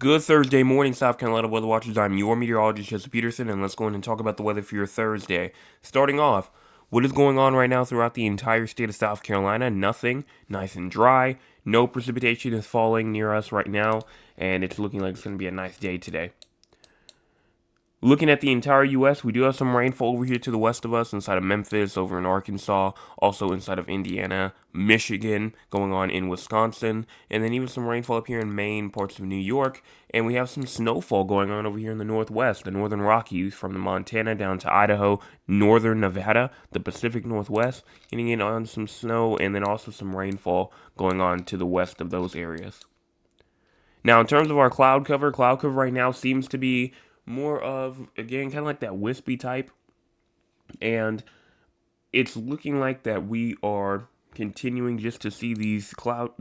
Good Thursday morning, South Carolina weather watchers. I'm your meteorologist, Jesse Peterson, and let's go in and talk about the weather for your Thursday. Starting off, what is going on right now throughout the entire state of South Carolina? Nothing. Nice and dry. No precipitation is falling near us right now, and it's looking like it's going to be a nice day today. Looking at the entire U.S., we do have some rainfall over here to the west of us, inside of Memphis, over in Arkansas, also inside of Indiana, Michigan, going on in Wisconsin, and then even some rainfall up here in Maine, parts of New York, and we have some snowfall going on over here in the northwest, the northern Rockies, from the Montana down to Idaho, northern Nevada, the Pacific Northwest, getting in on some snow, and then also some rainfall going on to the west of those areas. Now, in terms of our cloud cover right now seems to be more of, again, kind of like that wispy type. And it's looking like that we are continuing just to see this cloud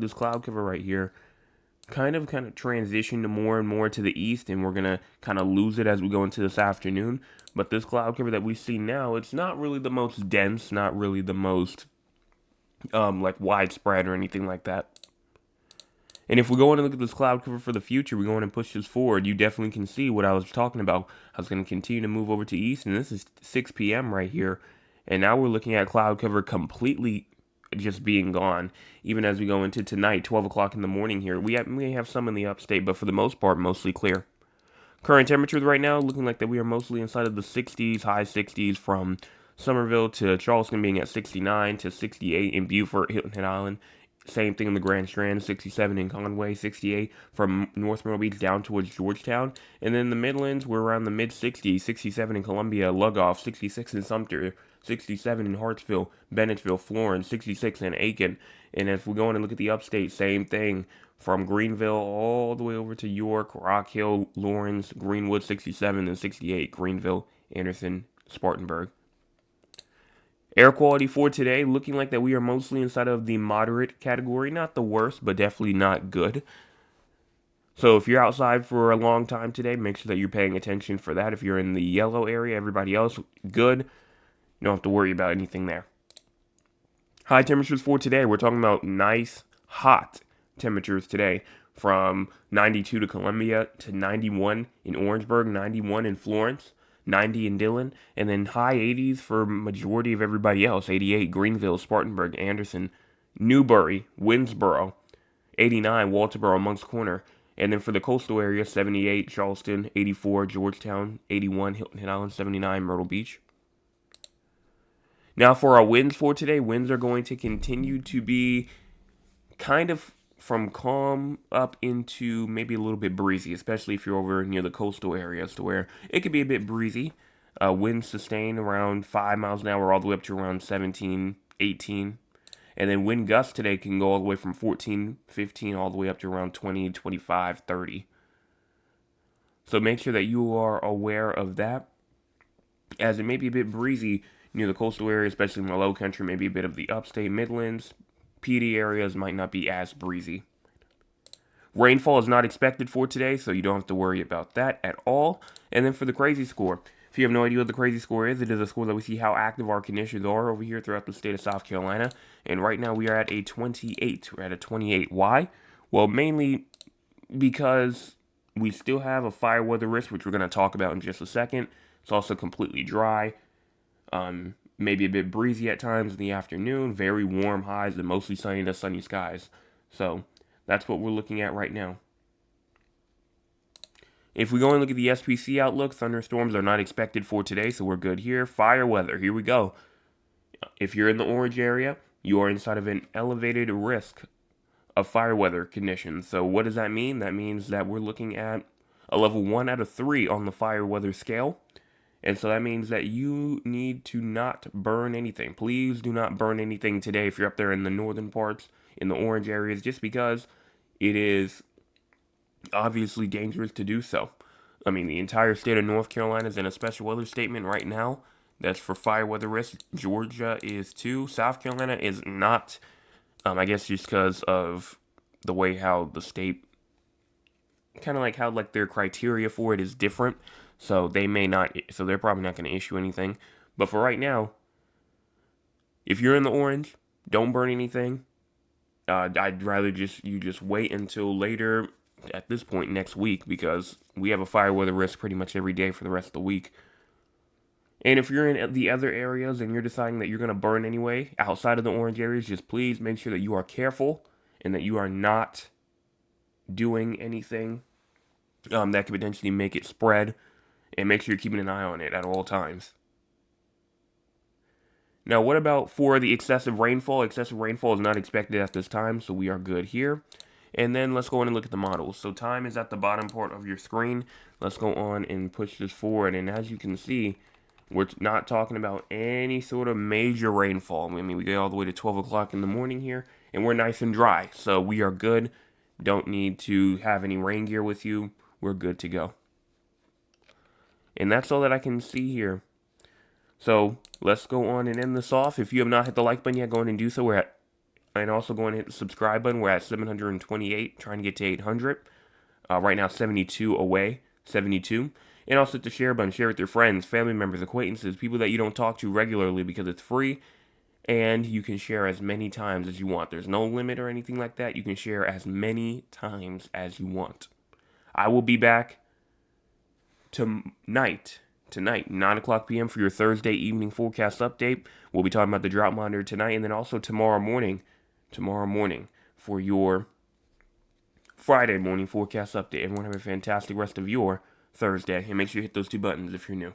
cover right here kind of transition to more and more to the east, and we're going to kind of lose it as we go into this afternoon. But this cloud cover that we see now, it's not really the most dense, not really the most like widespread or anything like that. And if we go in and look at this cloud cover for the future, we go in and push this forward, you definitely can see what I was talking about. I was going to continue to move over to east, and this is 6 p.m. right here. And now we're looking at cloud cover completely just being gone. Even as we go into tonight, 12 o'clock in the morning here, we may have some in the upstate, but for the most part, mostly clear. Current temperature right now, looking like that we are mostly inside of the 60s, high 60s, from Somerville to Charleston being at 69 to 68 in Beaufort, Hilton Head Island. Same thing in the Grand Strand, 67 in Conway, 68 from North Myrtle Beach down towards Georgetown. And then the Midlands, we're around the mid-60s, 67 in Columbia, Lugoff, 66 in Sumter, 67 in Hartsville, Bennettsville, Florence, 66 in Aiken. And if we go in and look at the upstate, same thing from Greenville all the way over to York, Rock Hill, Lawrence, Greenwood, 67 and 68, Greenville, Anderson, Spartanburg. Air quality for today, looking like that we are mostly inside of the moderate category. Not the worst, but definitely not good. So if you're outside for a long time today, make sure that you're paying attention for that. If you're in the yellow area, everybody else, good. You don't have to worry about anything there. High temperatures for today, we're talking about nice, hot temperatures today. From 92 to Columbia to 91 in Orangeburg, 91 in Florence, 90 in Dillon, and then high 80s for majority of everybody else. 88 Greenville, Spartanburg, Anderson, Newbury, Winnsboro, 89 Walterboro, Moncks Corner, and then for the coastal area, 78 Charleston, 84 Georgetown, 81 Hilton Head Island, 79 Myrtle Beach. Now for our winds for today, winds are going to continue to be kind of from calm up into maybe a little bit breezy, especially if you're over near the coastal areas, to where it could be a bit breezy. Winds sustain around 5 miles an hour all the way up to around 17, 18. And then wind gusts today can go all the way from 14, 15 all the way up to around 20, 25, 30. So make sure that you are aware of that, as it may be a bit breezy near the coastal area, especially in the low country, maybe a bit of the upstate Midlands. Petey areas might not be as breezy. Rainfall is not expected for today, so you don't have to worry about that at all. And then for the crazy score, if you have no idea what the crazy score is, it is a score that we see how active our conditions are over here throughout the state of South Carolina. And right now we are at a 28. We're at a 28. Why? Well, mainly because we still have a fire weather risk, which we're going to talk about in just a second. It's also completely dry. Maybe a bit breezy at times in the afternoon, very warm highs, and mostly sunny to sunny skies. So that's what we're looking at right now. If we go and look at the SPC outlook, thunderstorms are not expected for today, so we're good here. Fire weather, here we go. If you're in the orange area, you are inside of an elevated risk of fire weather conditions. So what does that mean? That means that we're looking at a level 1 out of 3 on the fire weather scale. And so that means that you need to not burn anything. Please do not burn anything today if you're up there in the northern parts, in the orange areas, just because it is obviously dangerous to do so. I mean, the entire state of North Carolina is in a special weather statement right now. That's for fire weather risk. Georgia is too. South Carolina is not. I guess just because of the way how the state, kind of like how like their criteria for it is different. So they may not, so they're probably not going to issue anything. But for right now, if you're in the orange, don't burn anything. I'd rather you just wait until later, at this point next week, because we have a fire weather risk pretty much every day for the rest of the week. And if you're in the other areas and you're deciding that you're going to burn anyway, outside of the orange areas, just please make sure that you are careful and that you are not doing anything that could potentially make it spread. And make sure you're keeping an eye on it at all times. Now, what about for the excessive rainfall? Excessive rainfall is not expected at this time, so we are good here. And then let's go on and look at the models. So time is at the bottom part of your screen. Let's go on and push this forward. And as you can see, we're not talking about any sort of major rainfall. I mean, we get all the way to 12 o'clock in the morning here, and we're nice and dry. So we are good. Don't need to have any rain gear with you. We're good to go. And that's all that I can see here. So let's go on and end this off. If you have not hit the like button yet, go on and do so. And also go on and hit the subscribe button. We're at 728, trying to get to 800. Right now, 72 away, 72. And also hit the share button. Share with your friends, family members, acquaintances, people that you don't talk to regularly, because it's free. And you can share as many times as you want. There's no limit or anything like that. You can share as many times as you want. I will be back tonight, 9 o'clock p.m. for your Thursday evening forecast update. We'll be talking about the drought monitor tonight, and then also tomorrow morning for your Friday morning forecast update. Everyone have a fantastic rest of your Thursday, and make sure you hit those two buttons if you're new.